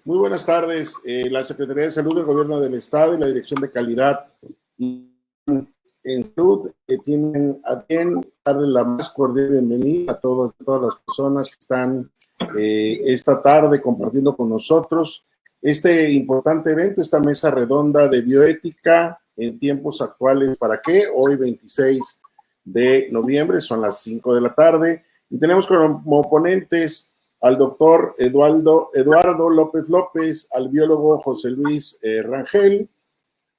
Muy buenas tardes. La Secretaría de Salud del Gobierno del Estado y la Dirección de Calidad en Salud tienen a bien darle la más cordial bienvenida a todas las personas que están esta tarde compartiendo con nosotros este importante evento, esta mesa redonda de bioética en tiempos actuales. ¿Para qué? Hoy 26 de noviembre, son las 5 de la tarde, y tenemos como ponentes al doctor Eduardo López López, al biólogo José Luis Rangel,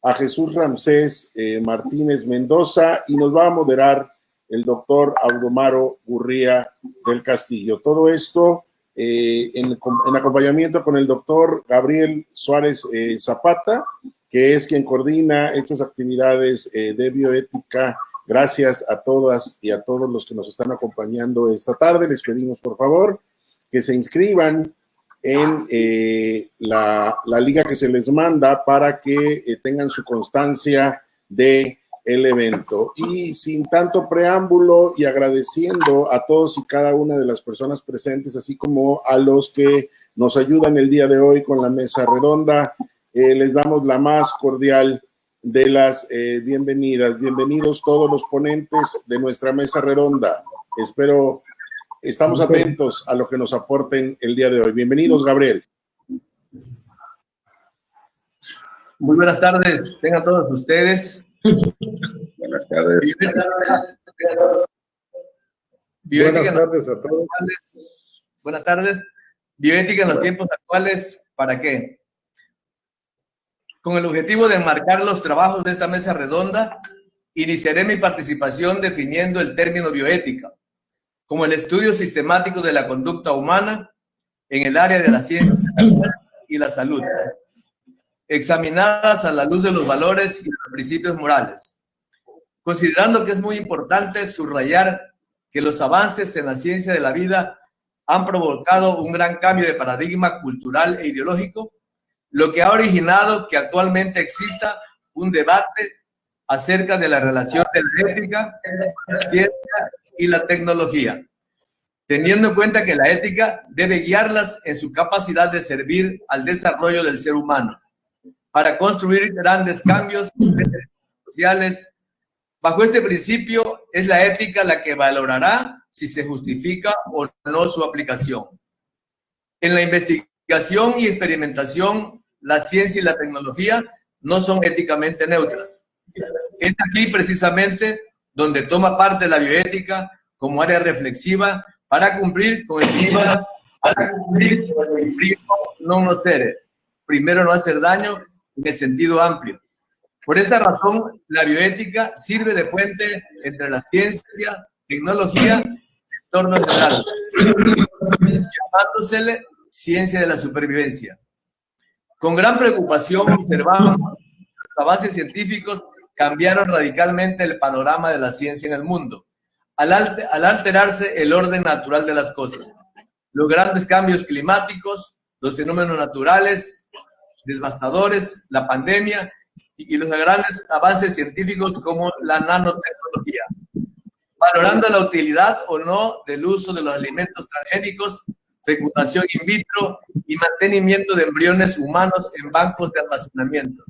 a Jesús Ramsés Martínez Mendoza, y nos va a moderar el doctor Audomaro Gurría del Castillo. Todo esto en acompañamiento con el doctor Gabriel Suárez Zapata, que es quien coordina estas actividades de bioética. Gracias a todas y a todos los que nos están acompañando esta tarde. Les pedimos, por favor, que se inscriban en la liga que se les manda para que tengan su constancia del evento. Y sin tanto preámbulo y agradeciendo a todos y cada una de las personas presentes, así como a los que nos ayudan el día de hoy con la mesa redonda, les damos la más cordial de las bienvenidas. Bienvenidos todos los ponentes de nuestra mesa redonda. Estamos atentos a lo que nos aporten el día de hoy. Bienvenidos, Gabriel. Muy buenas tardes, tengan todos ustedes. Buenas tardes. Bioética buenas tardes a todos. Buenas tardes. Bioética en los tiempos actuales, ¿para qué? Con el objetivo de enmarcar los trabajos de esta mesa redonda, iniciaré mi participación definiendo el término bioética como el estudio sistemático de la conducta humana en el área de la ciencia y la salud, examinadas a la luz de los valores y los principios morales, considerando que es muy importante subrayar que los avances en la ciencia de la vida han provocado un gran cambio de paradigma cultural e ideológico, lo que ha originado que actualmente exista un debate acerca de la relación de la ética, la ciencia y la tecnología, teniendo en cuenta que la ética debe guiarlas en su capacidad de servir al desarrollo del ser humano para construir grandes cambios sociales. Bajo este principio es la ética la que valorará si se justifica o no su aplicación. En la investigación y experimentación, la ciencia y la tecnología no son éticamente neutras. Es aquí precisamente donde toma parte la bioética como área reflexiva para cumplir con el principio non nocere, primero no hacer daño en el sentido amplio. Por esta razón, la bioética sirve de puente entre la ciencia, tecnología y entorno general, llamándosele ciencia de la supervivencia. Con gran preocupación observamos que los avances científicos cambiaron radicalmente el panorama de la ciencia en el mundo, al alterarse el orden natural de las cosas. Los grandes cambios climáticos, los fenómenos naturales devastadores, la pandemia y los grandes avances científicos como la nanotecnología, valorando la utilidad o no del uso de los alimentos transgénicos, fecundación in vitro y mantenimiento de embriones humanos en bancos de almacenamiento.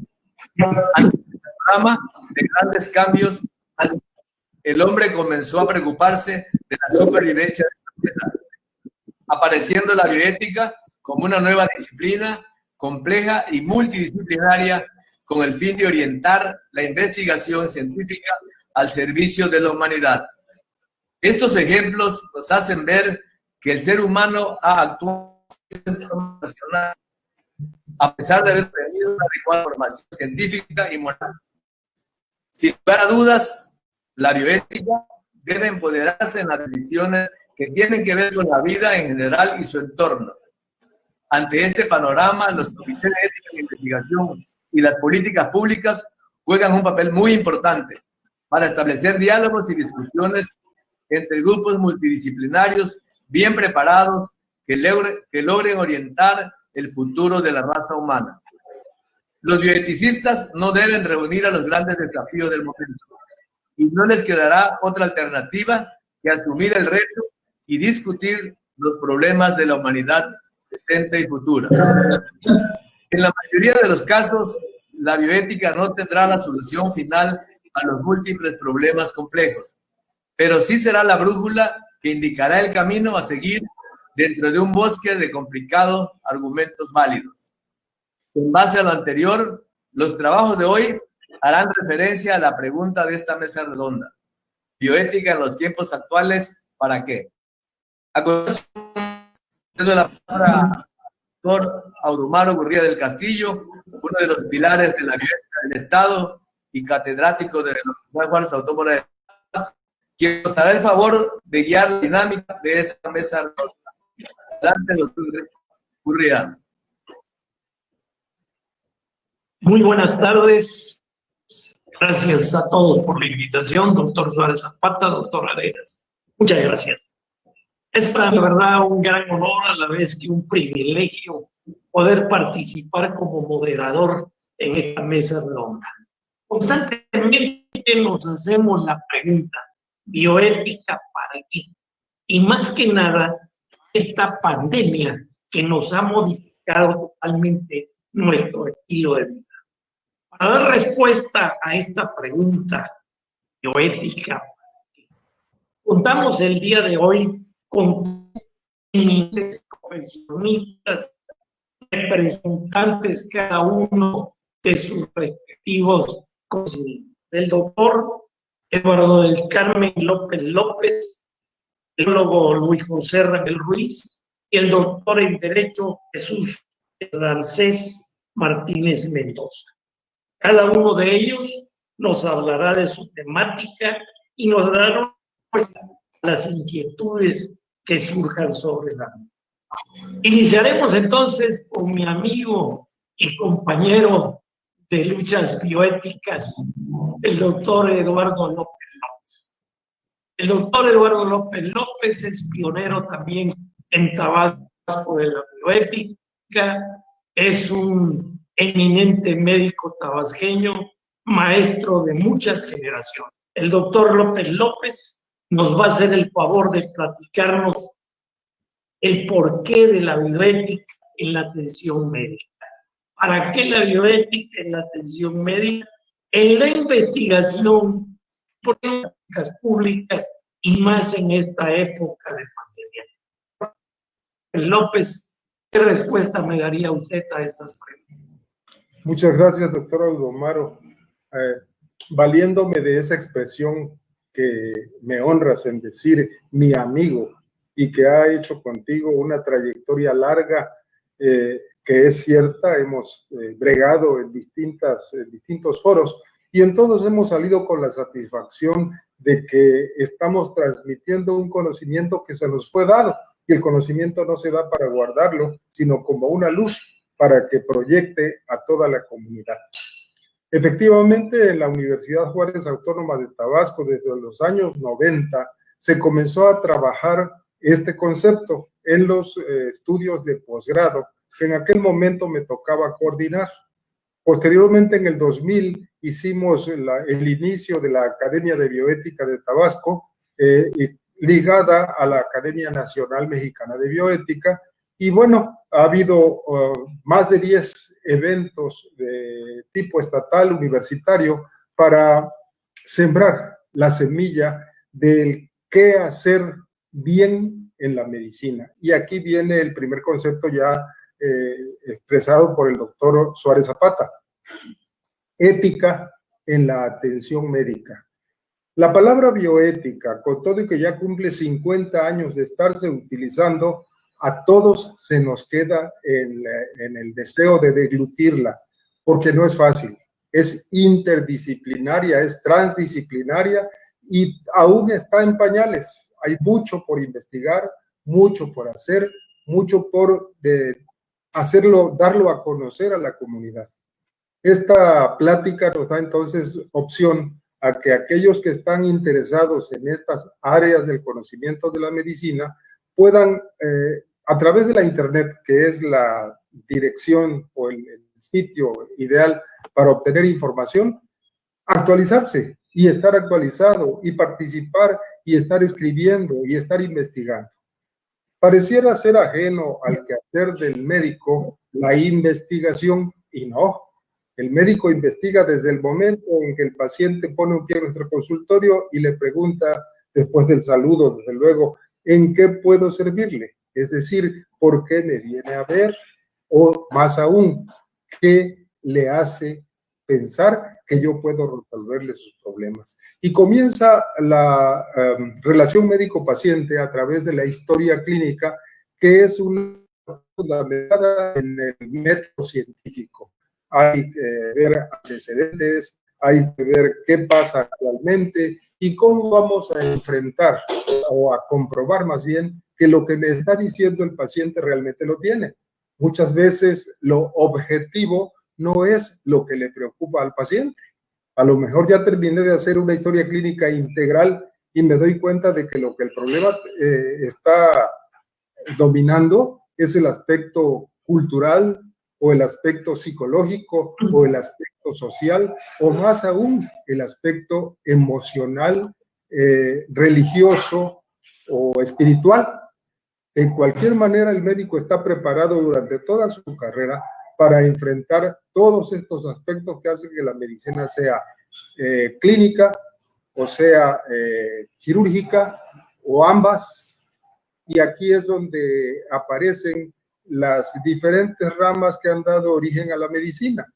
Ante el panorama de grandes cambios, el hombre comenzó a preocuparse de la supervivencia de la sociedad, apareciendo la bioética como una nueva disciplina compleja y multidisciplinaria con el fin de orientar la investigación científica al servicio de la humanidad. Estos ejemplos nos hacen ver que el ser humano ha actuado a pesar de haber tenido una adecuada formación científica y moral. Sin lugar a dudas, la bioética debe empoderarse en las decisiones que tienen que ver con la vida en general y su entorno. Ante este panorama, los comités de ética de investigación y las políticas públicas juegan un papel muy importante para establecer diálogos y discusiones entre grupos multidisciplinarios bien preparados que logren orientar el futuro de la raza humana. Los bioeticistas no deben reunir a los grandes desafíos del momento y no les quedará otra alternativa que asumir el reto y discutir los problemas de la humanidad presente y futura. En la mayoría de los casos, la bioética no tendrá la solución final a los múltiples problemas complejos, pero sí será la brújula que indicará el camino a seguir dentro de un bosque de complicados argumentos válidos. En base a lo anterior, los trabajos de hoy harán referencia a la pregunta de esta mesa redonda: bioética en los tiempos actuales, ¿para qué? A continuación, doy la palabra al doctor Aurumaro Gurría del Castillo, uno de los pilares de la bioética del Estado y catedrático de la Universidad Juárez Autónoma de La Paz, quien nos hará el favor de guiar la dinámica de esta mesa redonda. Adelante, doctor Gurría. Muy buenas tardes. Gracias a todos por la invitación, doctor Suárez Zapata, doctor Arenas. Muchas gracias. Es para la verdad un gran honor, a la vez que un privilegio, poder participar como moderador en esta mesa redonda. Constantemente nos hacemos la pregunta: ¿bioética para qué? Y más que nada, esta pandemia que nos ha modificado totalmente nuestro estilo de vida. Para dar respuesta a esta pregunta, bioética, contamos el día de hoy con profesionistas, representantes cada uno de sus respectivos conocimientos. El doctor Eduardo del Carmen López López, el biólogo Luis José Rangel Ruiz y el doctor en Derecho Jesús Ramsés Martínez Mendoza. Cada uno de ellos nos hablará de su temática y nos dará respuesta a las inquietudes que surjan sobre la misma. Iniciaremos entonces con mi amigo y compañero de luchas bioéticas, el doctor Eduardo López López. El doctor Eduardo López López es pionero también en Tabasco de la bioética, es un eminente médico tabasqueño, maestro de muchas generaciones. El doctor López López nos va a hacer el favor de platicarnos el porqué de la bioética en la atención médica. ¿Para qué la bioética en la atención médica? En la investigación por políticas públicas y más en esta época de pandemia. López, ¿qué respuesta me daría usted a estas preguntas? Muchas gracias, doctor Aurumaro. Valiéndome de esa expresión que me honras en decir mi amigo y que ha hecho contigo una trayectoria larga, que es cierta, hemos bregado en distintos foros y en todos hemos salido con la satisfacción de que estamos transmitiendo un conocimiento que se nos fue dado, y el conocimiento no se da para guardarlo, sino como una luz para que proyecte a toda la comunidad. Efectivamente, en la Universidad Juárez Autónoma de Tabasco, desde los años 90, se comenzó a trabajar este concepto en los estudios de posgrado, que en aquel momento me tocaba coordinar. Posteriormente, en el 2000, hicimos el inicio de la Academia de Bioética de Tabasco, ligada a la Academia Nacional Mexicana de Bioética, y bueno, ha habido más de 10 eventos de tipo estatal, universitario, para sembrar la semilla del qué hacer bien en la medicina. Y aquí viene el primer concepto ya expresado por el doctor Suárez Zapata: ética en la atención médica. La palabra bioética, con todo y que ya cumple 50 años de estarse utilizando, a todos se nos queda en el deseo de deglutirla, porque no es fácil, es interdisciplinaria, es transdisciplinaria y aún está en pañales. Hay mucho por investigar, mucho por hacer, mucho por hacerlo, darlo a conocer a la comunidad. Esta plática nos da entonces opción a que aquellos que están interesados en estas áreas del conocimiento de la medicina puedan, a través de la internet, que es la dirección o el sitio ideal para obtener información, actualizarse y estar actualizado y participar y estar escribiendo y estar investigando. Pareciera ser ajeno al quehacer del médico la investigación, y no. El médico investiga desde el momento en que el paciente pone un pie en nuestro consultorio y le pregunta, después del saludo, desde luego, ¿en qué puedo servirle? Es decir, ¿por qué me viene a ver? O más aún, ¿qué le hace pensar que yo puedo resolverle sus problemas? Y comienza la relación médico-paciente a través de la historia clínica, que es una fundamentada en el método científico. Hay que ver antecedentes, hay que ver qué pasa actualmente y cómo vamos a enfrentar o a comprobar más bien que lo que me está diciendo el paciente realmente lo tiene. Muchas veces lo objetivo no es lo que le preocupa al paciente. A lo mejor ya terminé de hacer una historia clínica integral y me doy cuenta de que lo que el problema está dominando es el aspecto cultural o el aspecto psicológico o el aspecto social o más aún el aspecto emocional, religioso o espiritual. De cualquier manera, el médico está preparado durante toda su carrera para enfrentar todos estos aspectos que hacen que la medicina sea clínica o sea quirúrgica o ambas. Y aquí es donde aparecen las diferentes ramas que han dado origen a la medicina.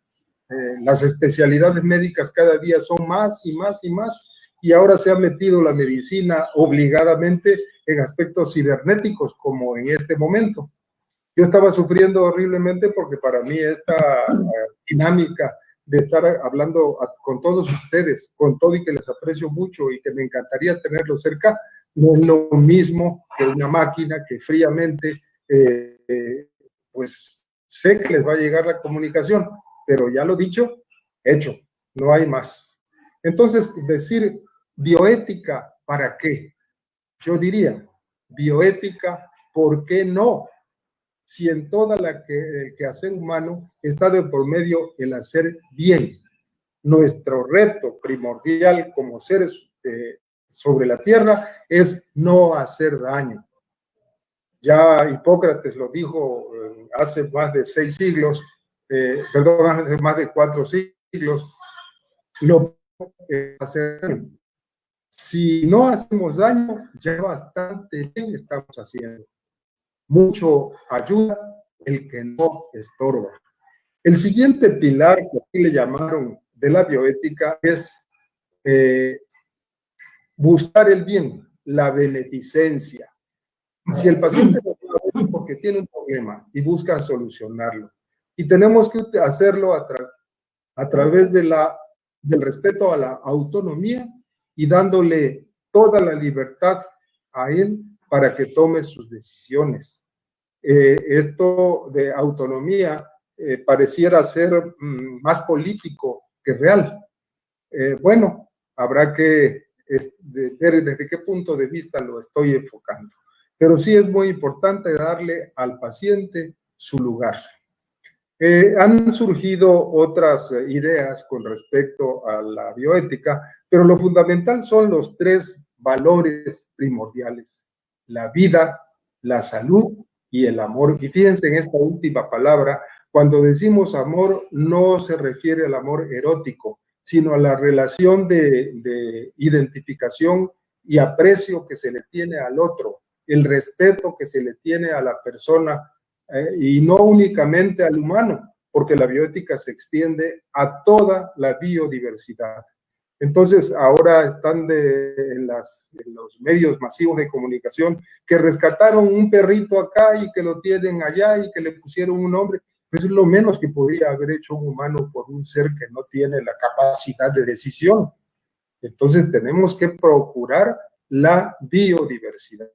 Las especialidades médicas cada día son más y más y más, y ahora se ha metido la medicina obligadamente en aspectos cibernéticos, como en este momento. Yo estaba sufriendo horriblemente porque para mí esta dinámica de estar hablando con todos ustedes, con todo y que les aprecio mucho y que me encantaría tenerlos cerca, no es lo mismo que una máquina que fríamente, pues sé que les va a llegar la comunicación, pero ya lo dicho, hecho, no hay más. Entonces, decir bioética, ¿para qué? Yo diría, bioética, ¿por qué no? Si en toda la quehacer humano está de por medio el hacer bien. Nuestro reto primordial como seres sobre la tierra es no hacer daño. Ya Hipócrates lo dijo hace más de 6 siglos, perdón, hace más de 4 siglos, no hacer daño. Si no hacemos daño, ya bastante bien estamos haciendo. Mucho ayuda el que no estorba. El siguiente pilar que aquí le llamaron de la bioética es buscar el bien, la beneficencia. Si el paciente no es porque tiene un problema y busca solucionarlo, y tenemos que hacerlo a través del respeto a la autonomía y dándole toda la libertad a él para que tome sus decisiones. Esto de autonomía pareciera ser más político que real. Bueno, habrá que ver desde qué punto de vista lo estoy enfocando. Pero sí es muy importante darle al paciente su lugar. Han surgido otras ideas con respecto a la bioética, pero lo fundamental son los 3 valores primordiales: la vida, la salud y el amor. Y fíjense en esta última palabra, cuando decimos amor no se refiere al amor erótico, sino a la relación de identificación y aprecio que se le tiene al otro, el respeto que se le tiene a la persona, y no únicamente al humano, porque la bioética se extiende a toda la biodiversidad. Entonces, ahora están en los medios masivos de comunicación que rescataron un perrito acá y que lo tienen allá y que le pusieron un nombre. Pues es lo menos que podría haber hecho un humano por un ser que no tiene la capacidad de decisión. Entonces, tenemos que procurar la biodiversidad.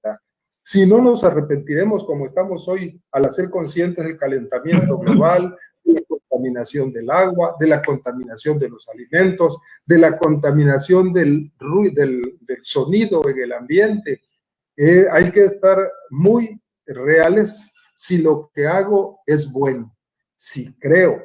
Si no, nos arrepentiremos como estamos hoy al hacer conscientes del calentamiento global, de la contaminación del agua, de la contaminación de los alimentos, de la contaminación del sonido en el ambiente. Hay que estar muy reales si lo que hago es bueno. Si creo,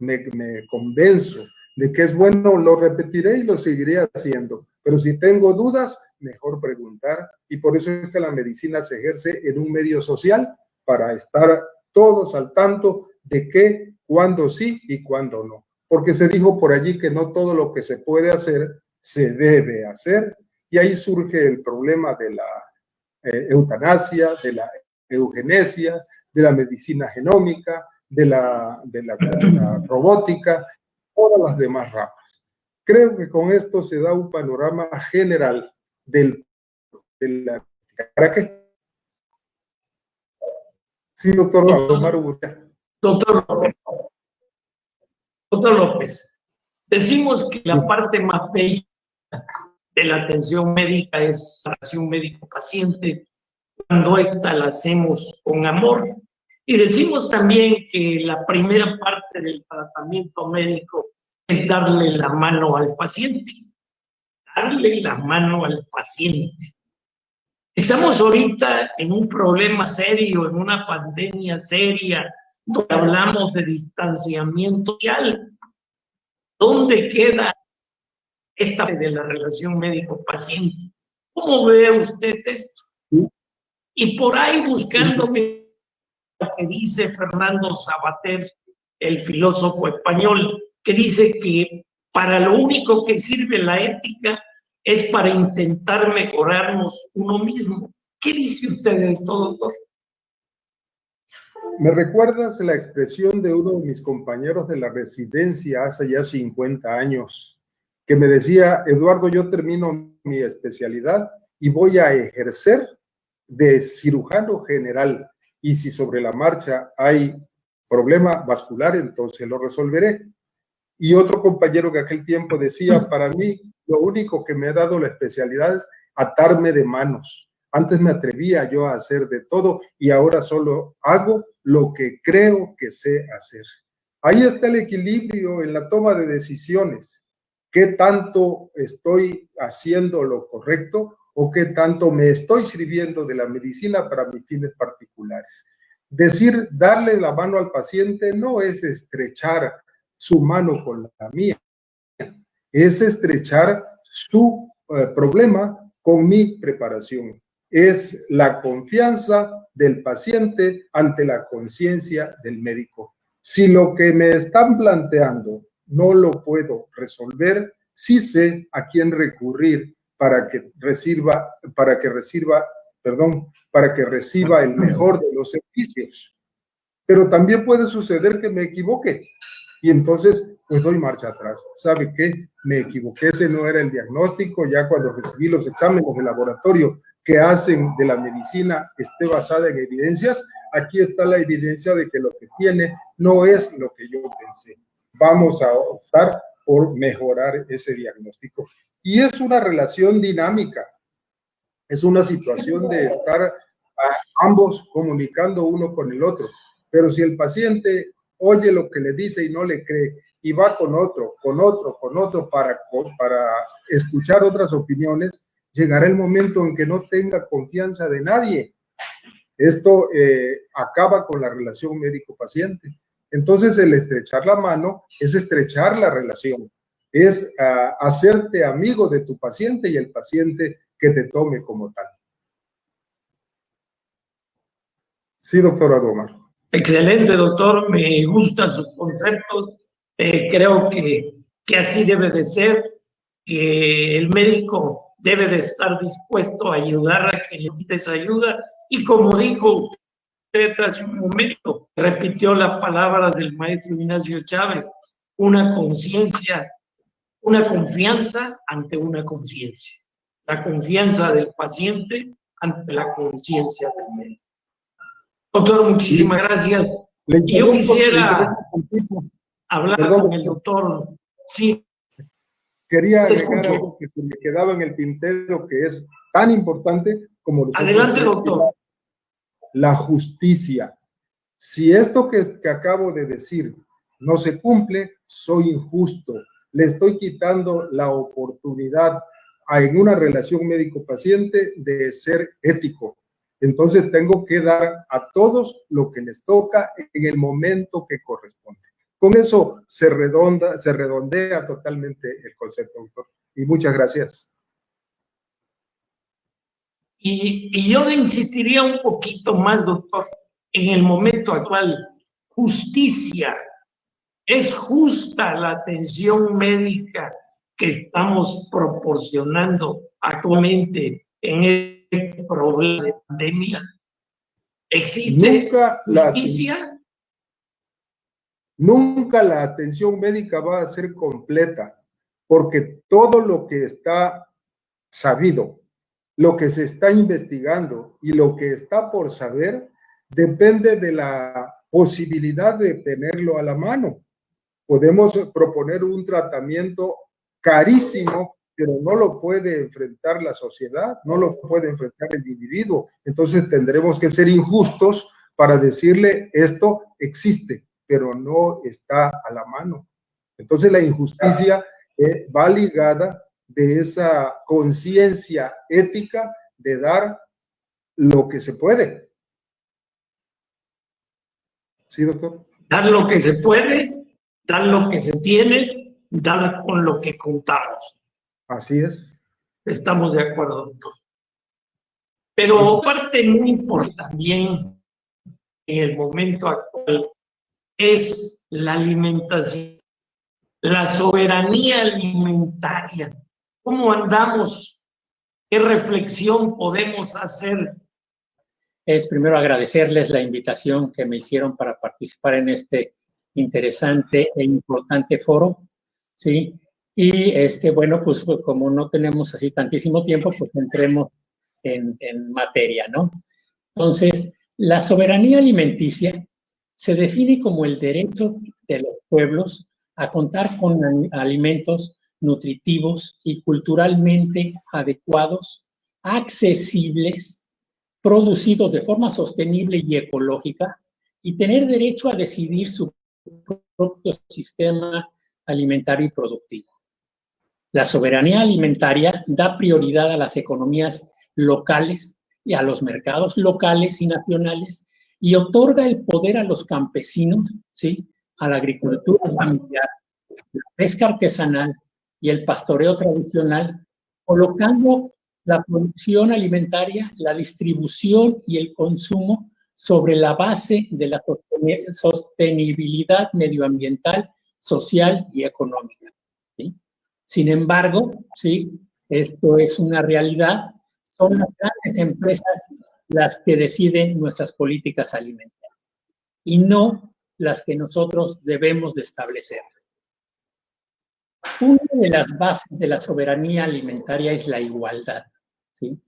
me convenzo de que es bueno, lo repetiré y lo seguiré haciendo. Pero si tengo dudas, mejor preguntar, y por eso es que la medicina se ejerce en un medio social para estar todos al tanto de qué, cuándo sí y cuándo no. Porque se dijo por allí que no todo lo que se puede hacer se debe hacer, y ahí surge el problema de la eutanasia, de la eugenesia, de la medicina genómica, de la robótica, todas las demás ramas. Creo que con esto se da un panorama general de la... ¿Para qué? Sí, doctor Omar. Doctor López, decimos que la parte más bella de la atención médica es la relación médico-paciente, cuando esta la hacemos con amor. Y decimos también que la primera parte del tratamiento médico es darle la mano al paciente. Darle la mano al paciente. Estamos ahorita en un problema serio, en una pandemia seria, donde hablamos de distanciamiento social. ¿Dónde queda esta de la relación médico-paciente? ¿Cómo ve usted esto? Y por ahí buscándome lo que dice Fernando Savater, el filósofo español, que dice que para lo único que sirve la ética es para intentar mejorarnos uno mismo. ¿Qué dice usted de esto, doctor? ¿Me recuerdas la expresión de uno de mis compañeros de la residencia hace ya 50 años, que me decía, Eduardo, yo termino mi especialidad y voy a ejercer de cirujano general, y si sobre la marcha hay problema vascular, entonces lo resolveré? Y otro compañero que aquel tiempo decía, para mí, lo único que me ha dado la especialidad es atarme de manos. Antes me atrevía yo a hacer de todo y ahora solo hago lo que creo que sé hacer. Ahí está el equilibrio en la toma de decisiones. ¿Qué tanto estoy haciendo lo correcto o qué tanto me estoy sirviendo de la medicina para mis fines particulares? Decir, darle la mano al paciente no es estrechar su mano con la mía, es estrechar su problema con mi preparación. Es la confianza del paciente ante la conciencia del médico. Si lo que me están planteando no lo puedo resolver, sí sé a quién recurrir para que reciba el mejor de los servicios. Pero también puede suceder que me equivoque y entonces pues doy marcha atrás. ¿Sabe qué? Me equivoqué, ese no era el diagnóstico. Ya cuando recibí los exámenes de laboratorio que hacen de la medicina esté basada en evidencias, aquí está la evidencia de que lo que tiene no es lo que yo pensé. Vamos a optar por mejorar ese diagnóstico. Y es una relación dinámica, es una situación de estar ambos comunicando uno con el otro. Pero si el paciente oye lo que le dice y no le cree, y va con otro para escuchar otras opiniones, llegará el momento en que no tenga confianza de nadie. Esto acaba con la relación médico-paciente. Entonces, el estrechar la mano es estrechar la relación, es hacerte amigo de tu paciente y el paciente que te tome como tal. Sí, doctora Omar. Excelente, doctor. Me gustan sus conceptos. Creo que así debe de ser, que el médico debe de estar dispuesto a ayudar a quien necesite esa ayuda. Y como dijo usted hace un momento, repitió las palabras del maestro Ignacio Chávez, una conciencia, una confianza ante una conciencia. La confianza del paciente ante la conciencia del médico. Doctor, muchísimas gracias. Y yo quisiera hablar con el doctor. Sí. Quería agregar algo que se me quedaba en el tintero, que es tan importante como... Adelante, doctor. La justicia. Si esto que acabo de decir no se cumple, soy injusto. Le estoy quitando la oportunidad en una relación médico-paciente de ser ético. Entonces tengo que dar a todos lo que les toca en el momento que corresponde. Con eso se redondea totalmente el concepto, doctor. Y muchas gracias. Y yo insistiría un poquito más, doctor, en el momento actual. Justicia. ¿Es justa la atención médica que estamos proporcionando actualmente en este problema de pandemia? ¿Existe justicia? Nunca la atención médica va a ser completa, porque todo lo que está sabido, lo que se está investigando y lo que está por saber depende de la posibilidad de tenerlo a la mano. Podemos proponer un tratamiento carísimo, pero no lo puede enfrentar la sociedad, no lo puede enfrentar el individuo. Entonces tendremos que ser injustos para decirle esto existe, pero no está a la mano. Entonces la injusticia va ligada de esa conciencia ética de dar lo que se puede. ¿Sí, doctor? Dar lo que se puede, dar lo que se tiene, dar con lo que contamos. Así es. Estamos de acuerdo, doctor. Pero parte muy importante también en el momento actual es la alimentación, la soberanía alimentaria. ¿Cómo andamos? ¿Qué reflexión podemos hacer? Es primero agradecerles la invitación que me hicieron para participar en este interesante e importante foro, ¿sí? Y bueno, pues como no tenemos así tantísimo tiempo, pues entremos en materia, ¿no? Entonces, la soberanía alimenticia se define como el derecho de los pueblos a contar con alimentos nutritivos y culturalmente adecuados, accesibles, producidos de forma sostenible y ecológica, y tener derecho a decidir su propio sistema alimentario y productivo. La soberanía alimentaria da prioridad a las economías locales y a los mercados locales y nacionales, y otorga el poder a los campesinos, ¿sí?, a la agricultura familiar, la pesca artesanal y el pastoreo tradicional, colocando la producción alimentaria, la distribución y el consumo sobre la base de la sostenibilidad medioambiental, social y económica, ¿sí? Sin embargo, ¿sí?, esto es una realidad, son las grandes empresas las que deciden nuestras políticas alimentarias y no las que nosotros debemos de establecer. Una de las bases de la soberanía alimentaria es la igualdad, ¿sí?,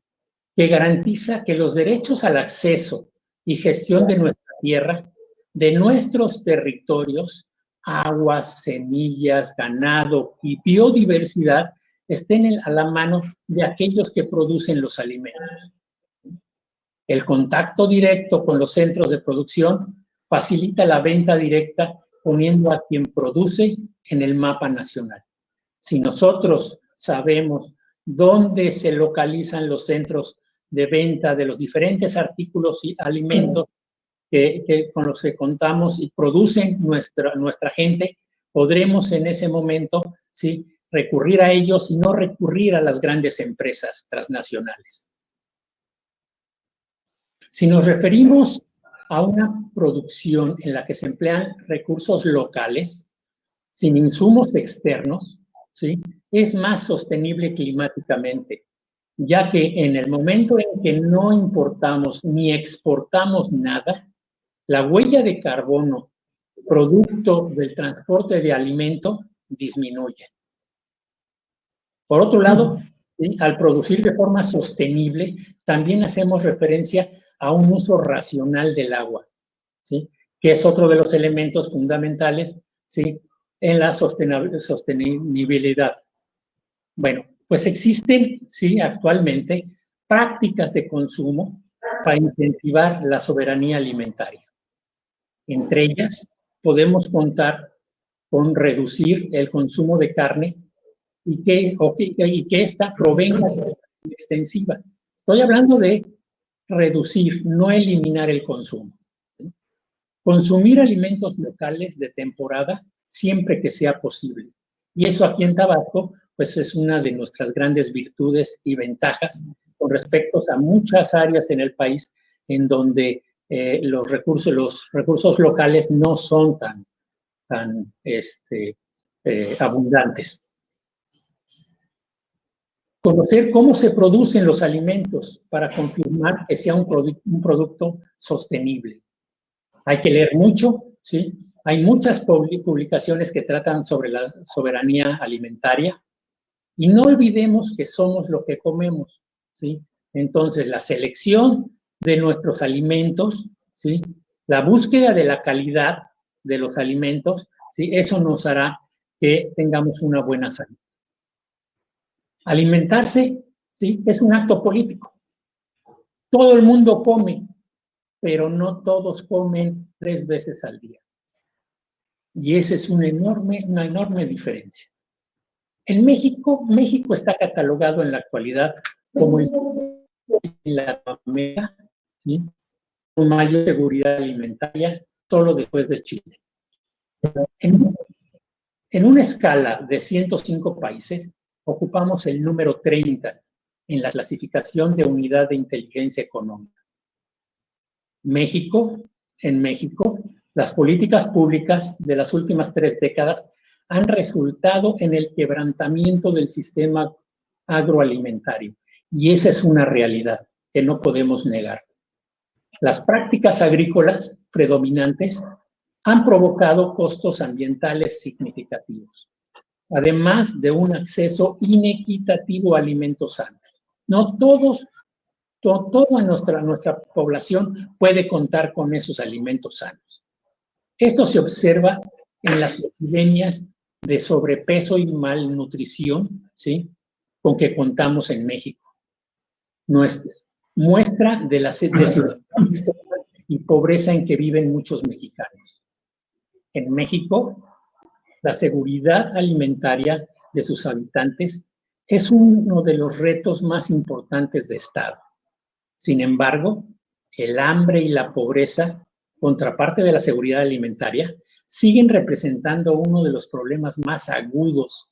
que garantiza que los derechos al acceso y gestión de nuestra tierra, de nuestros territorios, aguas, semillas, ganado y biodiversidad estén a la mano de aquellos que producen los alimentos. El contacto directo con los centros de producción facilita la venta directa, poniendo a quien produce en el mapa nacional. Si nosotros sabemos dónde se localizan los centros de venta de los diferentes artículos y alimentos con los que contamos y producen nuestra gente, podremos en ese momento, ¿sí?, recurrir a ellos y no recurrir a las grandes empresas transnacionales. Si nos referimos a una producción en la que se emplean recursos locales, sin insumos externos, ¿sí?, es más sostenible climáticamente, ya que en el momento en que no importamos ni exportamos nada, la huella de carbono producto del transporte de alimento disminuye. Por otro lado, ¿sí?, al producir de forma sostenible, también hacemos referencia a un uso racional del agua, ¿sí?, que es otro de los elementos fundamentales, ¿sí?, en la sostenibilidad. Bueno, pues existen, sí, actualmente prácticas de consumo para incentivar la soberanía alimentaria. Entre ellas, podemos contar con reducir el consumo de carne y que ésta provenga de la extensiva. Estoy hablando de reducir, no eliminar el consumo. Consumir alimentos locales de temporada siempre que sea posible. Y eso aquí en Tabasco, pues es una de nuestras grandes virtudes y ventajas, con respecto a muchas áreas en el país en donde los recursos locales no son tan abundantes. Conocer cómo se producen los alimentos para confirmar que sea un producto sostenible. Hay que leer mucho, ¿sí? Hay muchas publicaciones que tratan sobre la soberanía alimentaria y no olvidemos que somos lo que comemos, ¿sí? Entonces, la selección de nuestros alimentos, ¿sí? La búsqueda de la calidad de los alimentos, ¿sí? Eso nos hará que tengamos una buena salud. Alimentarse, ¿sí? Es un acto político. Todo el mundo come, pero no todos comen 3 veces al día. Y esa es una enorme diferencia. En México está catalogado en la actualidad como en Latinoamérica, ¿sí? Con mayor seguridad alimentaria, solo después de Chile. En una escala de 105 países, ocupamos el número 30 en la clasificación de unidad de inteligencia económica. En México, las políticas públicas de las últimas 3 décadas han resultado en el quebrantamiento del sistema agroalimentario. Y esa es una realidad que no podemos negar. Las prácticas agrícolas predominantes han provocado costos ambientales significativos, además de un acceso inequitativo a alimentos sanos. No toda nuestra población puede contar con esos alimentos sanos. Esto se observa en las epidemias de sobrepeso y malnutrición, ¿sí?, con que contamos en México. Muestra de la desigualdad y pobreza en que viven muchos mexicanos. En México, la seguridad alimentaria de sus habitantes es uno de los retos más importantes de Estado. Sin embargo, el hambre y la pobreza, contraparte de la seguridad alimentaria, siguen representando uno de los problemas más agudos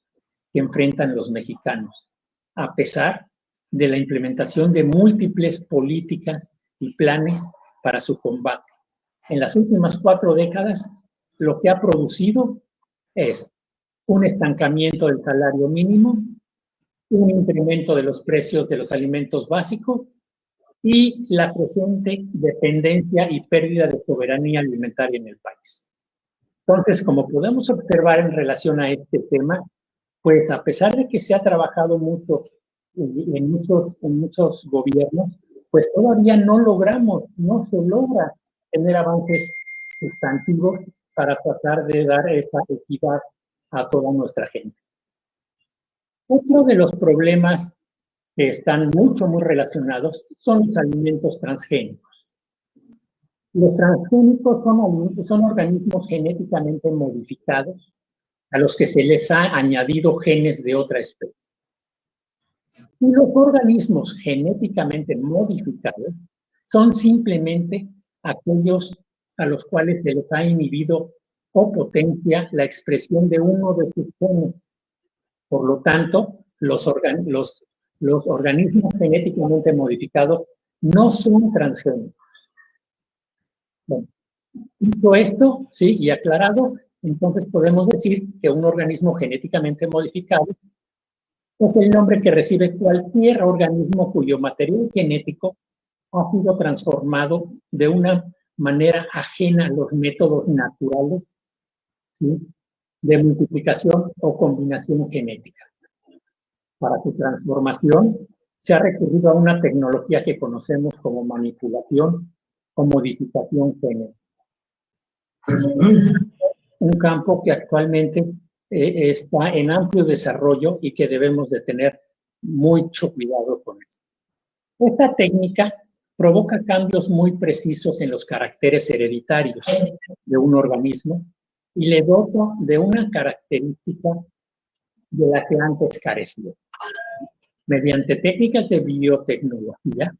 que enfrentan los mexicanos, a pesar de la implementación de múltiples políticas y planes para su combate. En las últimas 4 décadas, lo que ha producido es un estancamiento del salario mínimo, un incremento de los precios de los alimentos básicos y la creciente dependencia y pérdida de soberanía alimentaria en el país. Entonces, como podemos observar en relación a este tema, pues a pesar de que se ha trabajado mucho en muchos gobiernos, pues todavía no se logra tener avances sustantivos para tratar de dar esa equidad a toda nuestra gente. Otro de los problemas que están muy relacionados son los alimentos transgénicos. Los transgénicos son organismos genéticamente modificados a los que se les ha añadido genes de otra especie. Y los organismos genéticamente modificados son simplemente aquellos a los cuales se les ha inhibido o potencia la expresión de uno de sus genes. Por lo tanto, los organismos genéticamente modificados no son transgénicos. Bueno, dicho esto, sí, y aclarado, entonces podemos decir que un organismo genéticamente modificado es el nombre que recibe cualquier organismo cuyo material genético ha sido transformado de una manera ajena a los métodos naturales, ¿sí?, de multiplicación o combinación genética. Para su transformación se ha recurrido a una tecnología que conocemos como manipulación o modificación genética. Un campo que actualmente está en amplio desarrollo y que debemos de tener mucho cuidado con esto. Esta técnica provoca cambios muy precisos en los caracteres hereditarios de un organismo y le dota de una característica de la que antes carecía. Mediante técnicas de biotecnología,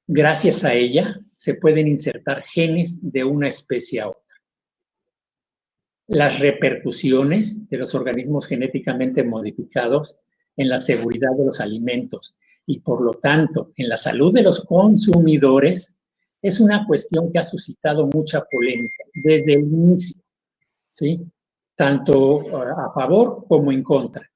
gracias a ella se pueden insertar genes de una especie a otra. Las repercusiones de los organismos genéticamente modificados en la seguridad de los alimentos y por lo tanto en la salud de los consumidores, es una cuestión que ha suscitado mucha polémica desde el inicio, ¿sí? Tanto a favor como en contra,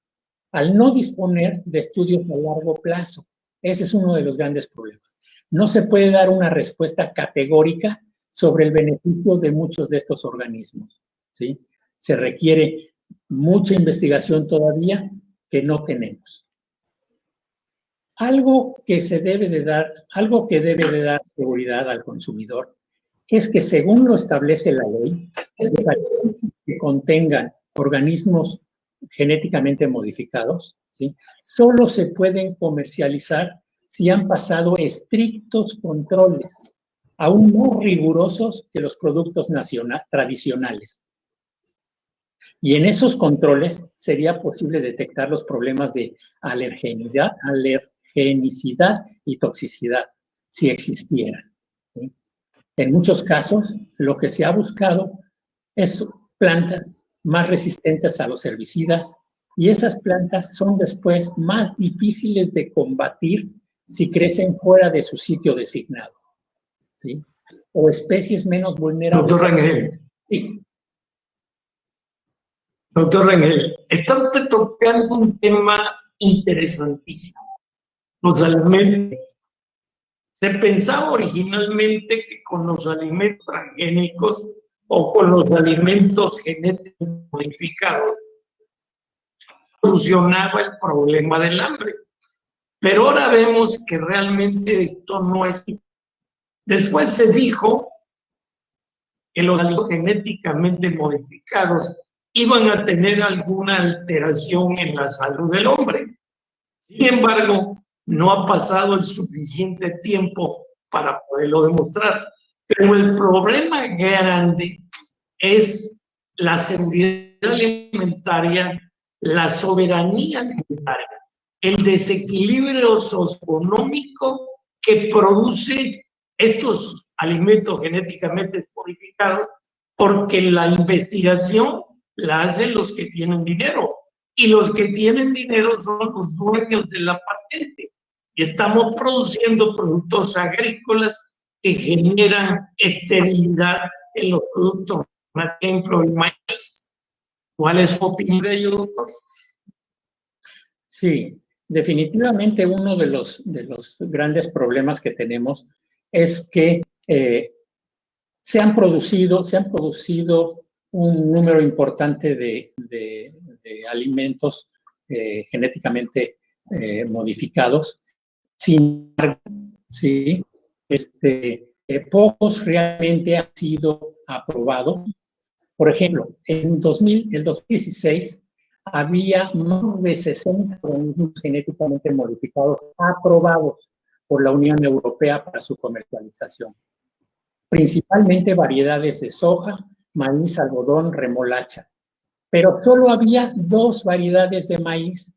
al no disponer de estudios a largo plazo. Ese es uno de los grandes problemas. No se puede dar una respuesta categórica sobre el beneficio de muchos de estos organismos, ¿sí? Se requiere mucha investigación todavía que no tenemos. Algo que debe de dar seguridad al consumidor es que, según lo establece la ley, los alimentos que contengan organismos genéticamente modificados, ¿sí?, solo se pueden comercializar si han pasado estrictos controles, aún más rigurosos que los productos tradicionales. Y en esos controles sería posible detectar los problemas de alergenicidad y toxicidad, si existieran, ¿sí? En muchos casos, lo que se ha buscado es plantas más resistentes a los herbicidas, y esas plantas son después más difíciles de combatir si crecen fuera de su sitio designado, ¿sí? O especies menos vulnerables. Doctor Rangel. Sí. Doctor Rangel, está usted tocando un tema interesantísimo. Los alimentos. Se pensaba originalmente que con los alimentos transgénicos o con los alimentos genéticamente modificados solucionaba el problema del hambre. Pero ahora vemos que realmente esto no es. Después se dijo que los alimentos genéticamente modificados iban a tener alguna alteración en la salud del hombre. Sin embargo, no ha pasado el suficiente tiempo para poderlo demostrar. Pero el problema grande es la seguridad alimentaria, la soberanía alimentaria, el desequilibrio socioeconómico que produce estos alimentos genéticamente modificados, porque la investigación la hacen los que tienen dinero, y los que tienen dinero son los dueños de la patente. Y estamos produciendo productos agrícolas que generan esterilidad en los productos, por ejemplo, el maíz. ¿Cuál es su opinión de ello, doctor? Sí, definitivamente uno de los grandes problemas que tenemos es que se han producido un número importante de alimentos genéticamente modificados. Sin embargo, ¿sí?, pocos realmente han sido aprobados. Por ejemplo, en 2016 había más de 60 organismos genéticamente modificados aprobados por la Unión Europea para su comercialización. Principalmente variedades de soja, maíz, algodón, remolacha. Pero solo había 2 variedades de maíz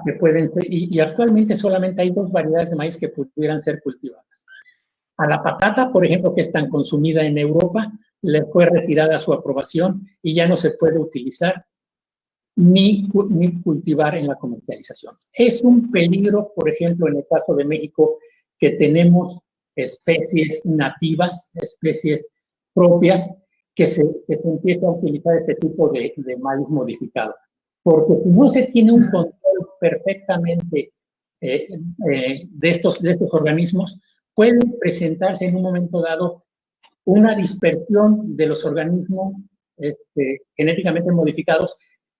que pueden ser, y actualmente solamente hay 2 variedades de maíz que pudieran ser cultivadas. A la patata, por ejemplo, que es tan consumida en Europa, le fue retirada su aprobación y ya no se puede utilizar ni cultivar en la comercialización. Es un peligro, por ejemplo, en el caso de México, que tenemos especies nativas, especies propias, que se empieza a utilizar este tipo de maíz modificado. Porque si no se tiene un control perfectamente de estos organismos, puede presentarse en un momento dado una dispersión de los organismos genéticamente modificados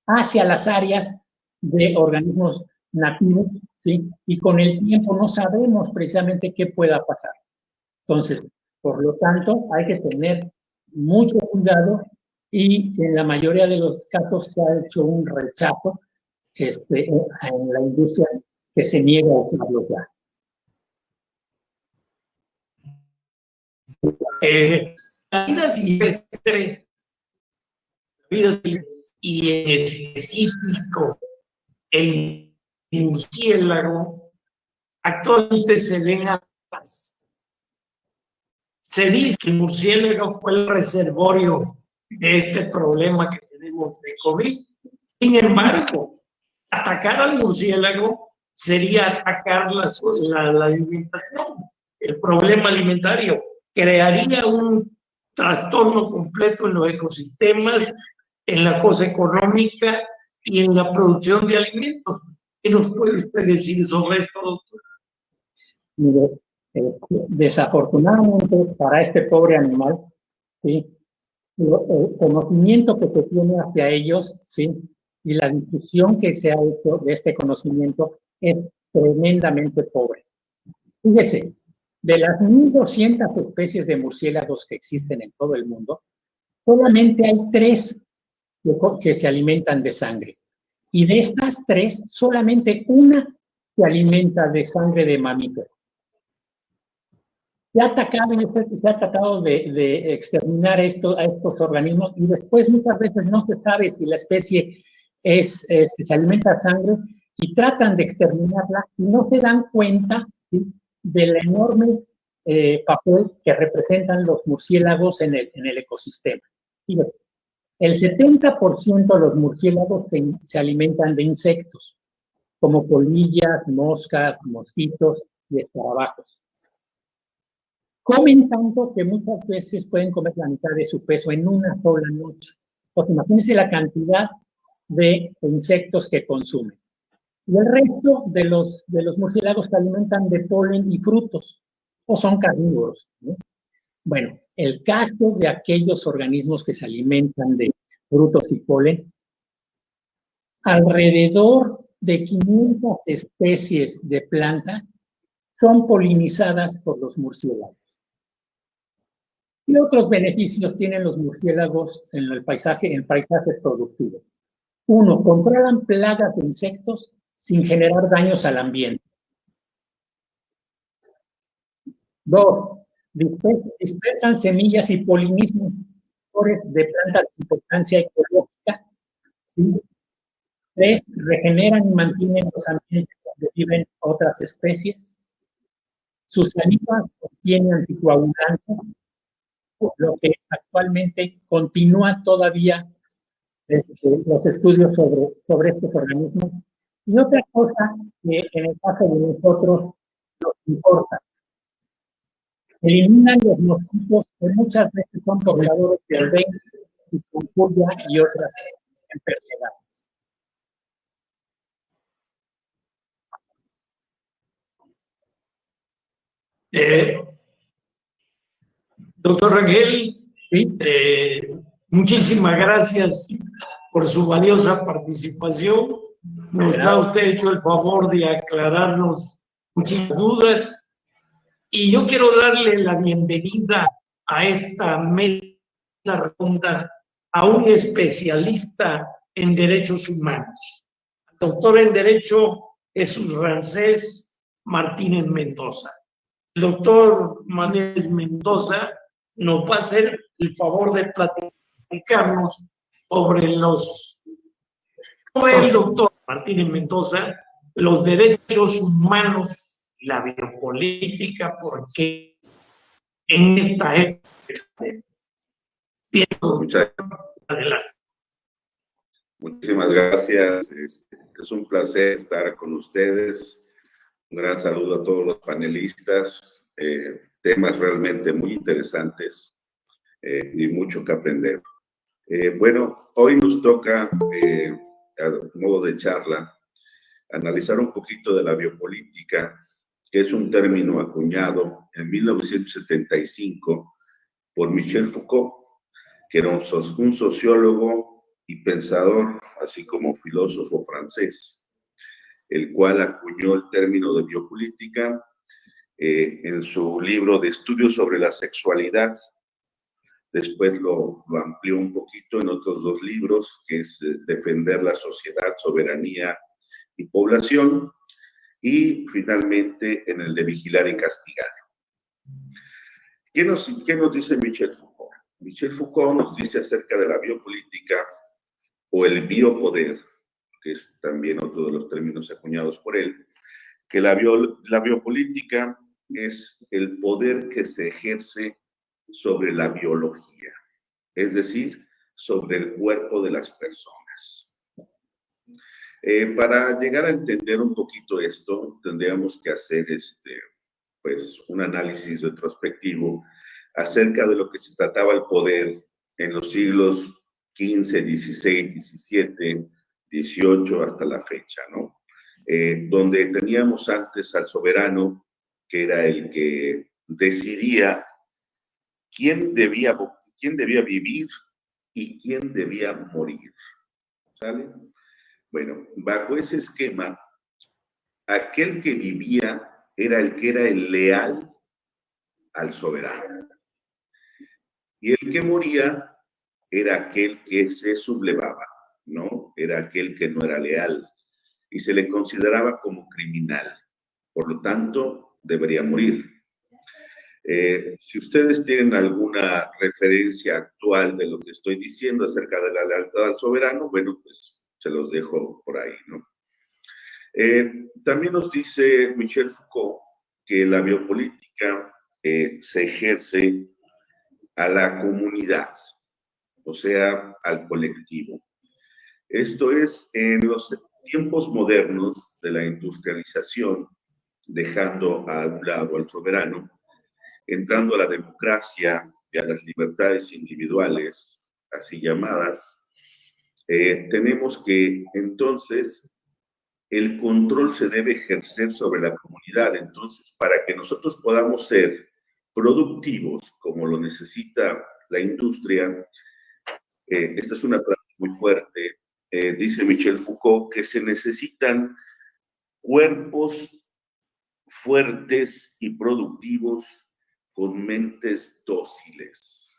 hacia las áreas de organismos nativos, ¿sí? Y con el tiempo no sabemos precisamente qué pueda pasar. Entonces, por lo tanto, hay que tener mucho cuidado, y en la mayoría de los casos se ha hecho un rechazo en la industria que se niega a usarlo ya. La vida silvestre, y en específico el murciélago, actualmente se ven atrás. Se dice que el murciélago fue el reservorio de este problema que tenemos de COVID. Sin embargo, atacar al murciélago sería atacar la alimentación, el problema alimentario. Crearía un trastorno completo en los ecosistemas, en la cosa económica y en la producción de alimentos. ¿Qué nos puede usted decir sobre esto, doctor? Mire, desafortunadamente para este pobre animal, ¿sí? El conocimiento que se tiene hacia ellos, ¿sí? Y la difusión que se ha hecho de este conocimiento es tremendamente pobre. Fíjese, de las 1.200 especies de murciélagos que existen en todo el mundo, solamente hay 3 que se alimentan de sangre. Y de estas 3, solamente una se alimenta de sangre de mamífero. Se ha tratado de exterminar a estos organismos y después muchas veces no se sabe si la especie se alimenta de sangre y tratan de exterminarla y no se dan cuenta, ¿sí?, del enorme papel que representan los murciélagos en el ecosistema. Fíjate, el 70% de los murciélagos se alimentan de insectos, como polillas, moscas, mosquitos y escarabajos. Comen tanto que muchas veces pueden comer la mitad de su peso en una sola noche. Pues imagínense la cantidad de insectos que consumen. Y el resto de los murciélagos se alimentan de polen y frutos, o son carnívoros, ¿no? Bueno, el caso de aquellos organismos que se alimentan de frutos y polen, alrededor de 500 especies de plantas son polinizadas por los murciélagos. ¿Qué otros beneficios tienen los murciélagos en el paisaje, en paisajes productivos? 1, controlan plagas de insectos sin generar daños al ambiente. 2, dispersan semillas y polinizan flores de plantas de importancia ecológica. ¿Sí? 3, regeneran y mantienen los ambientes donde viven otras especies. Su saliva contiene anticoagulantes, lo que actualmente continúa todavía los estudios sobre estos organismos. Y otra cosa que en el caso de nosotros nos importa, eliminan los mosquitos que muchas veces son pobladores del dengue, chikungunya y otras enfermedades. Doctor Rangel, ¿Sí? Muchísimas gracias por su valiosa participación. Nos ha usted hecho el favor de aclararnos muchas dudas y yo quiero darle la bienvenida a esta mesa redonda a un especialista en derechos humanos, doctor en Derecho Jesús Ramsés Martínez Mendoza. El doctor Martínez Mendoza nos va a hacer el favor de platicarnos sobre el doctor Martínez Mendoza, los derechos humanos y la biopolítica, porque en esta época Muchísimas gracias. Es un placer estar con ustedes. Un gran saludo a todos los panelistas. Temas realmente muy interesantes y mucho que aprender. Bueno, hoy nos toca, a modo de charla, analizar un poquito de la biopolítica, que es un término acuñado en 1975 por Michel Foucault, que era un sociólogo y pensador, así como filósofo francés, el cual acuñó el término de biopolítica en su libro de estudios sobre la sexualidad. Después lo amplió un poquito en otros 2 libros, que es Defender la sociedad, soberanía y población, y finalmente en el de Vigilar y castigar. ¿Qué nos dice Michel Foucault? Michel Foucault nos dice acerca de la biopolítica o el biopoder, que es también otro de los términos acuñados por él, que la biopolítica es el poder que se ejerce sobre la biología, es decir, sobre el cuerpo de las personas. Para llegar a entender un poquito esto, tendríamos que hacer pues, un análisis retrospectivo acerca de lo que se trataba el poder en los siglos XV, XVI, XVII, XVIII hasta la fecha, ¿no? Donde teníamos antes al soberano, que era el que decidía quién debía vivir y quién debía morir, ¿sale? Bueno, bajo ese esquema, aquel que vivía era el que era el leal al soberano. Y el que moría era aquel que se sublevaba, ¿no? Era aquel que no era leal y se le consideraba como criminal. Por lo tanto, debería morir. Si ustedes tienen alguna referencia actual de lo que estoy diciendo acerca de la lealtad al soberano, bueno, pues se los dejo por ahí, ¿no? También nos dice Michel Foucault que la biopolítica se ejerce a la comunidad, o sea, al colectivo. Esto es, en los tiempos modernos de la industrialización, dejando a un lado al soberano, entrando a la democracia y a las libertades individuales, así llamadas, tenemos que entonces el control se debe ejercer sobre la comunidad. Entonces, para que nosotros podamos ser productivos, como lo necesita la industria, esta es una frase muy fuerte, dice Michel Foucault, que se necesitan cuerpos fuertes y productivos con mentes dóciles.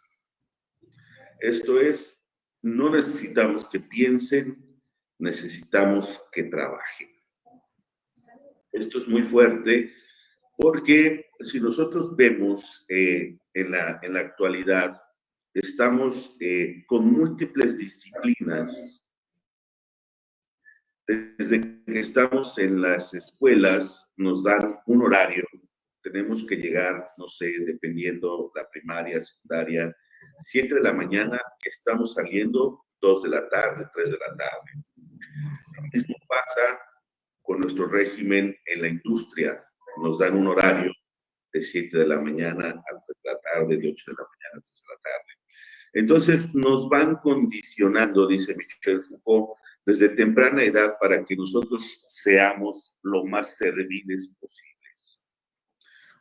Esto es, no necesitamos que piensen, necesitamos que trabajen. Esto es muy fuerte porque si nosotros vemos en la actualidad, estamos con múltiples disciplinas. Desde que estamos en las escuelas, nos dan un horario. Tenemos que llegar, no sé, dependiendo la primaria, secundaria, 7 de la mañana, estamos saliendo 2 de la tarde, 3 de la tarde. Lo mismo pasa con nuestro régimen en la industria. Nos dan un horario de 7 de la mañana a 3 de la tarde, de 8 de la mañana a 3 de la tarde. Entonces, nos van condicionando, dice Michel Foucault, desde temprana edad para que nosotros seamos lo más serviles posibles.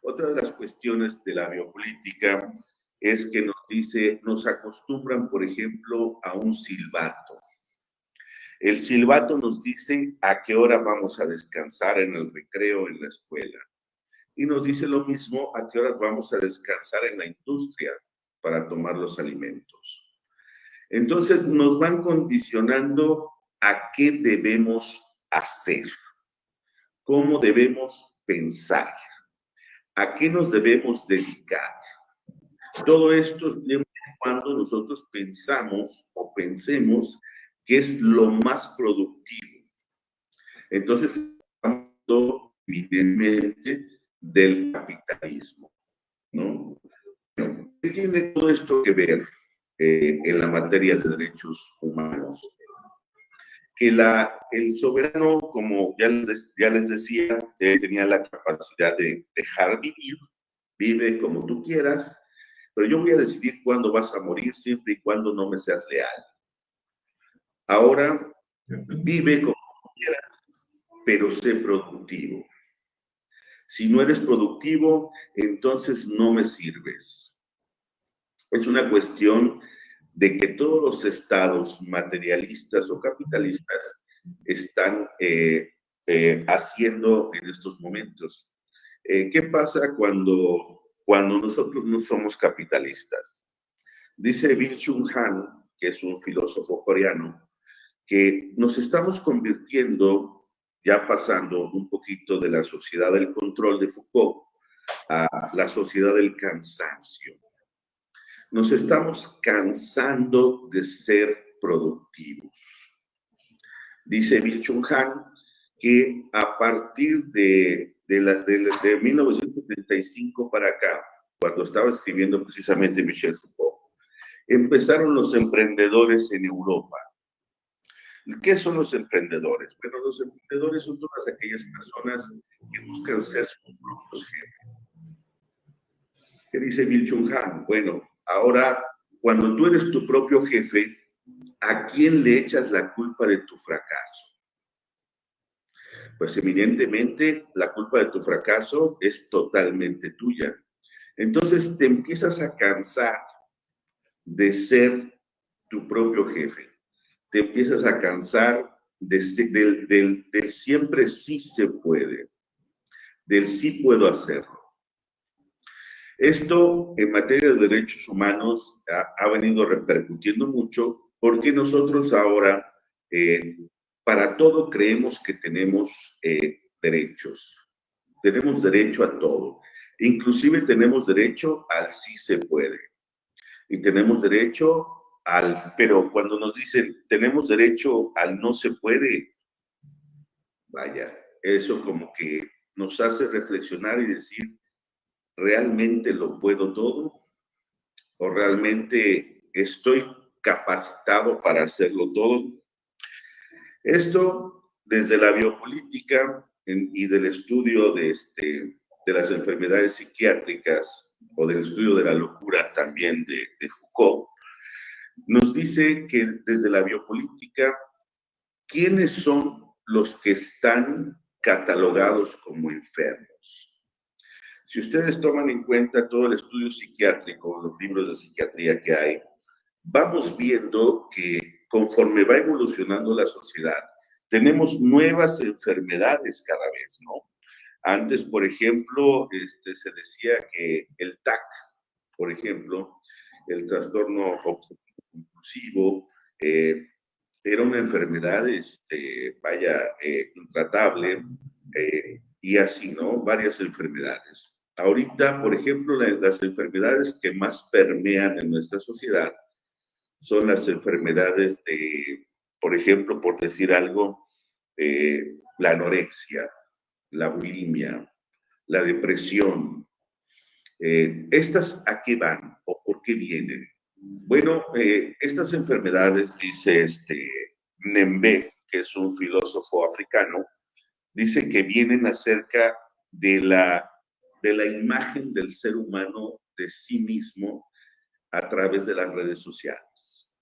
Otra de las cuestiones de la biopolítica es que nos dice, nos acostumbran, por ejemplo, a un silbato. El silbato nos dice a qué hora vamos a descansar en el recreo, en la escuela. Y nos dice lo mismo a qué horas vamos a descansar en la industria para tomar los alimentos. Entonces nos van condicionando a qué debemos hacer, cómo debemos pensar, a qué nos debemos dedicar. Todo esto siempre cuando nosotros pensamos o pensemos que es lo más productivo. Entonces, hablando evidentemente del capitalismo, ¿no? ¿Qué tiene todo esto que ver en la materia de derechos humanos? Que el soberano, como ya les decía, tenía la capacidad de dejar vivir, vive como tú quieras, pero yo voy a decidir cuándo vas a morir siempre y cuando no me seas leal. Ahora, vive como tú quieras, pero sé productivo. Si no eres productivo, entonces no me sirves. Es una cuestión de que todos los estados materialistas o capitalistas están haciendo en estos momentos. ¿Qué pasa cuando nosotros no somos capitalistas? Dice Byung-Chul Han, que es un filósofo coreano, que nos estamos convirtiendo, ya pasando un poquito de la sociedad del control de Foucault a la sociedad del cansancio. Nos estamos cansando de ser productivos. Dice Byung-Chul Han que a partir de 1935 para acá, cuando estaba escribiendo precisamente Michel Foucault, empezaron los emprendedores en Europa. ¿Qué son los emprendedores? Bueno, los emprendedores son todas aquellas personas que buscan ser sus propios jefes. ¿Qué dice Bill Chung Han? Bueno, ahora, cuando tú eres tu propio jefe, ¿a quién le echas la culpa de tu fracaso? Pues evidentemente la culpa de tu fracaso es totalmente tuya. Entonces te empiezas a cansar de ser tu propio jefe. Te empiezas a cansar del siempre sí se puede, del sí puedo hacerlo. Esto en materia de derechos humanos ha venido repercutiendo mucho porque nosotros ahora para todo creemos que tenemos derechos. Tenemos derecho a todo. Inclusive tenemos derecho al sí se puede. Y tenemos derecho pero cuando nos dicen tenemos derecho al no se puede, vaya, eso como que nos hace reflexionar y decir, ¿realmente lo puedo todo? ¿O realmente estoy capacitado para hacerlo todo? Esto desde la biopolítica y del estudio de las enfermedades psiquiátricas o del estudio de la locura también de Foucault, nos dice que desde la biopolítica, ¿quiénes son los que están catalogados como enfermos? Si ustedes toman en cuenta todo el estudio psiquiátrico, los libros de psiquiatría que hay, vamos viendo que conforme va evolucionando la sociedad, tenemos nuevas enfermedades cada vez, ¿no? Antes, por ejemplo, se decía que el TAC, por ejemplo, el trastorno obsesivo-compulsivo, era una enfermedad, intratable, y así, ¿no? Varias enfermedades. Ahorita, por ejemplo, las enfermedades que más permean en nuestra sociedad son las enfermedades de, por ejemplo, por decir algo, la anorexia, la bulimia, la depresión. ¿Estas a qué van o por qué vienen? Bueno, estas enfermedades, dice Nembe, que es un filósofo africano, dice que vienen acerca de la imagen del ser humano de sí mismo a través de las redes sociales.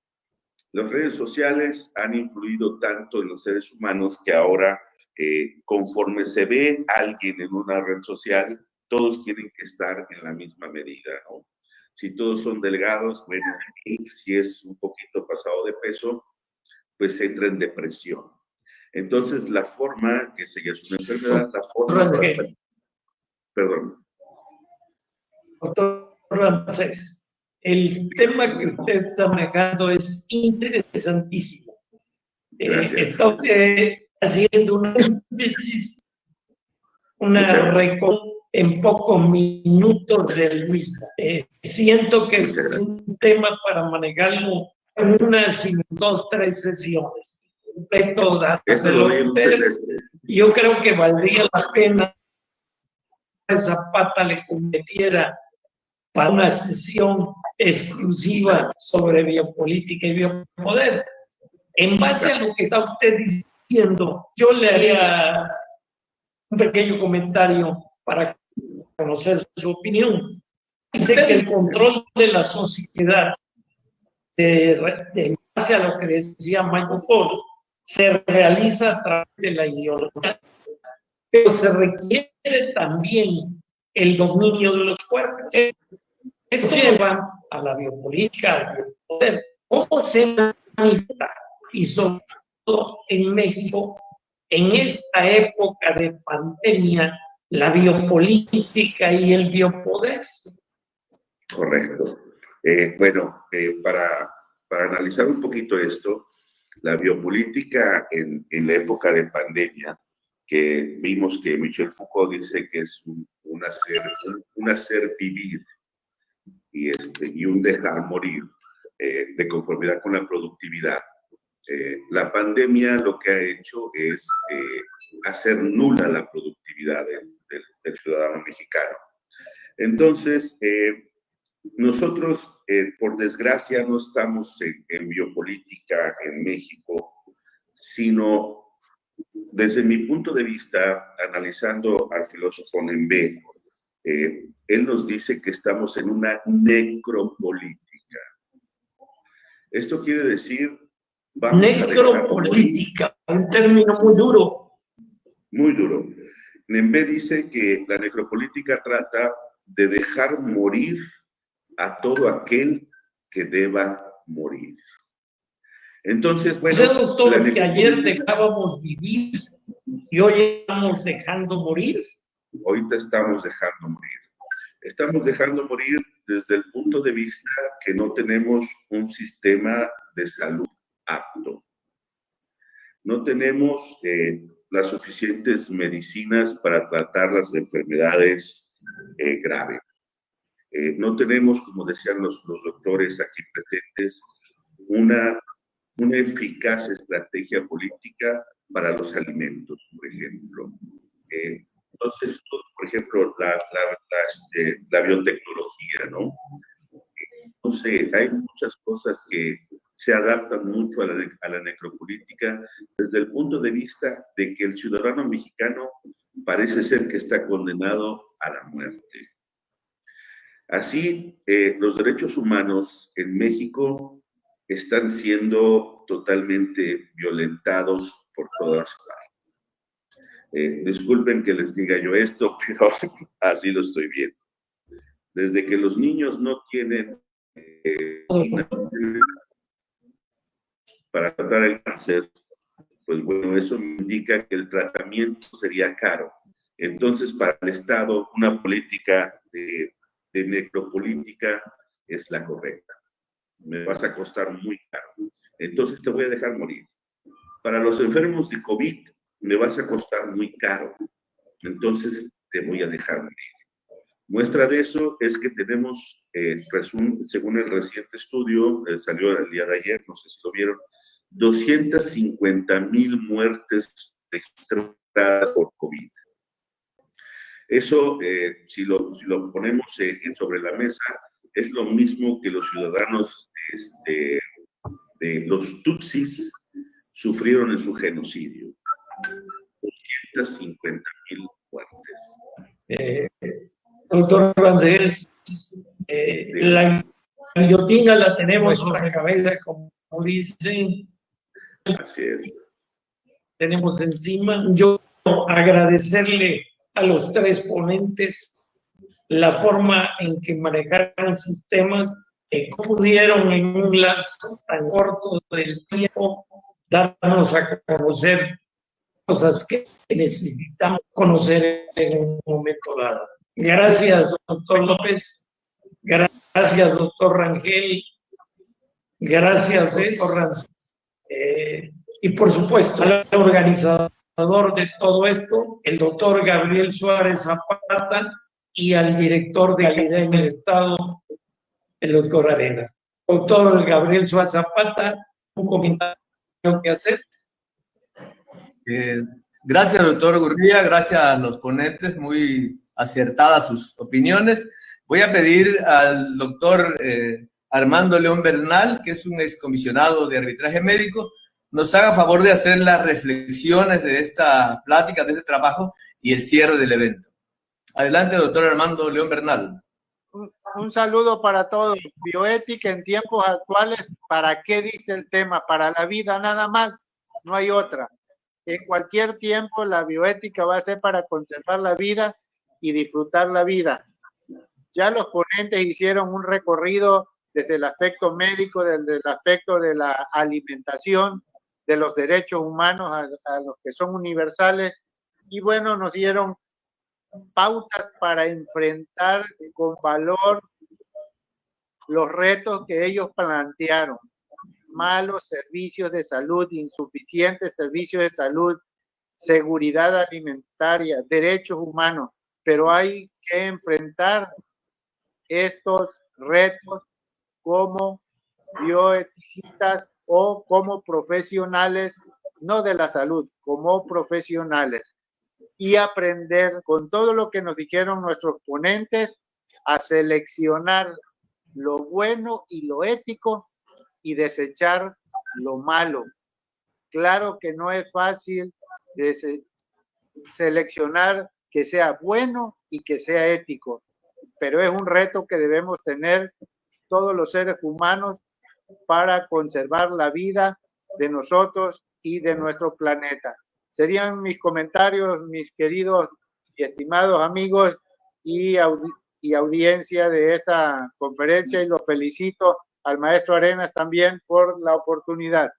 Las redes sociales han influido tanto en los seres humanos que ahora, conforme se ve alguien en una red social, todos quieren que estar en la misma medida, ¿no? Si todos son delgados, bueno, si es un poquito pasado de peso, pues entra en depresión. Entonces, la forma, que esa ya es una enfermedad, la forma... Perdón. Doctor Ramsés, el tema que usted está manejando es interesantísimo. Está usted haciendo un análisis, en pocos minutos del mismo. Siento que es un tema para manejarlo en unas 2, 3 sesiones. Yo creo que valdría la pena esa pata le cometiera para una sesión exclusiva sobre biopolítica y biopoder. En base a lo que está usted diciendo, yo le haría un pequeño comentario para conocer su opinión. Dice que el control de la sociedad, en base a lo que decía Michael Ford, se realiza a través de la ideología, pero se requiere también el dominio de los cuerpos. Esto lleva a la biopolítica, al biopoder. ¿Cómo se manifiesta? Y sobre todo en México, en esta época de pandemia, la biopolítica y el biopoder. Correcto. Para analizar un poquito esto, la biopolítica en la época de pandemia, que vimos que Michel Foucault dice que es un hacer vivir y un dejar morir de conformidad con la productividad. La pandemia lo que ha hecho es hacer nula la productividad del ciudadano mexicano. Entonces, nosotros, por desgracia, no estamos en biopolítica en México, sino desde mi punto de vista, analizando al filósofo Nembe, él nos dice que estamos en una necropolítica. Esto quiere decir... Necropolítica, un término muy duro. Muy duro. Nembe dice que la necropolítica trata de dejar morir a todo aquel que deba morir. Entonces, bueno... O sea, doctor, que ayer dejábamos vivir y hoy estamos dejando morir. Ahorita estamos dejando morir. Estamos dejando morir desde el punto de vista que no tenemos un sistema de salud apto. No tenemos las suficientes medicinas para tratar las enfermedades graves. No tenemos, como decían los doctores aquí presentes, una eficaz estrategia política para los alimentos, por ejemplo. Entonces, por ejemplo, la biotecnología, ¿no? No sé, hay muchas cosas que se adaptan mucho a la necropolítica desde el punto de vista de que el ciudadano mexicano parece ser que está condenado a la muerte. Así, los derechos humanos en México están siendo totalmente violentados por todas partes. Disculpen que les diga yo esto, pero así lo estoy viendo. Desde que los niños no tienen para tratar el cáncer, pues bueno, eso me indica que el tratamiento sería caro. Entonces, para el Estado, una política de necropolítica es la correcta. Me vas a costar muy caro. Entonces te voy a dejar morir. Para los enfermos de COVID, me vas a costar muy caro. Entonces te voy a dejar morir. Muestra de eso es que tenemos, según el reciente estudio, salió el día de ayer, no sé si lo vieron, 250,000 muertes registradas por COVID. Eso, si lo ponemos sobre la mesa, es lo mismo que los ciudadanos de los Tutsis sufrieron en su genocidio. 250,000 muertes. Doctor Randels, la guillotina la tenemos sobre la cabeza, como dicen. Así es. Tenemos encima. Yo agradecerle a los tres ponentes la forma en que manejaron sus temas, pudieron en un lapso tan corto del tiempo darnos a conocer cosas que necesitamos conocer en un momento dado. Gracias, doctor López. Gracias, doctor Rangel. Gracias, doctor Rangel. Y por supuesto, al organizador de todo esto, el doctor Gabriel Suárez Zapata, y al director de calidad en el Estado, el doctor Arenas. Doctor Gabriel Suárez Zapata, un comentario que hacer. Gracias, doctor Gurría, gracias a los ponentes, muy acertadas sus opiniones. Voy a pedir al doctor Armando León Bernal, que es un excomisionado de arbitraje médico, nos haga favor de hacer las reflexiones de esta plática, de este trabajo y el cierre del evento. Adelante, doctor Armando León Bernal. Un saludo para todos. Bioética en tiempos actuales, ¿para qué dice el tema? Para la vida nada más, no hay otra. En cualquier tiempo la bioética va a ser para conservar la vida y disfrutar la vida. Ya los ponentes hicieron un recorrido desde el aspecto médico, desde el aspecto de la alimentación, de los derechos humanos a los que son universales, y bueno, nos dieron pautas para enfrentar con valor los retos que ellos plantearon. Malos servicios de salud, insuficientes servicios de salud, seguridad alimentaria, derechos humanos, pero hay que enfrentar estos retos como bioeticistas o como profesionales, no de la salud, como profesionales, y aprender con todo lo que nos dijeron nuestros ponentes a seleccionar lo bueno y lo ético y desechar lo malo. Claro que no es fácil seleccionar que sea bueno y que sea ético, pero es un reto que debemos tener todos los seres humanos para conservar la vida de nosotros y de nuestro planeta. Serían mis comentarios, mis queridos y estimados amigos y audiencia de esta conferencia, y los felicito al maestro Arenas también por la oportunidad.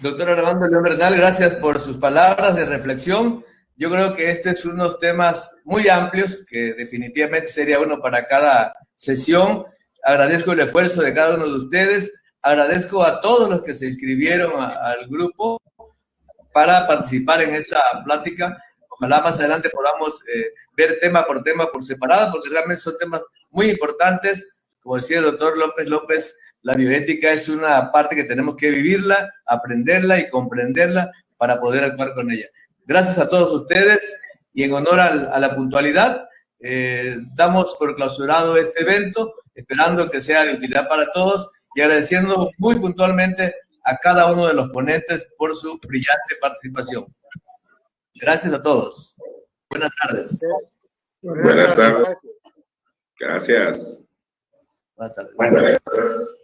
Doctor Armando León Bernal, gracias por sus palabras de reflexión. Yo creo que este es unos temas muy amplios, que definitivamente sería uno para cada sesión. Agradezco el esfuerzo de cada uno de ustedes. Agradezco a todos los que se inscribieron al grupo para participar en esta plática. Ojalá más adelante podamos ver tema por separado, porque realmente son temas muy importantes. Como decía el doctor López López, la bioética es una parte que tenemos que vivirla, aprenderla y comprenderla para poder actuar con ella. Gracias a todos ustedes, y en honor a la puntualidad, damos por clausurado este evento, esperando que sea de utilidad para todos y agradeciendo muy puntualmente a cada uno de los ponentes por su brillante participación. Gracias a todos. Buenas tardes. Buenas tardes. Gracias. Buenas tardes. Buenas tardes.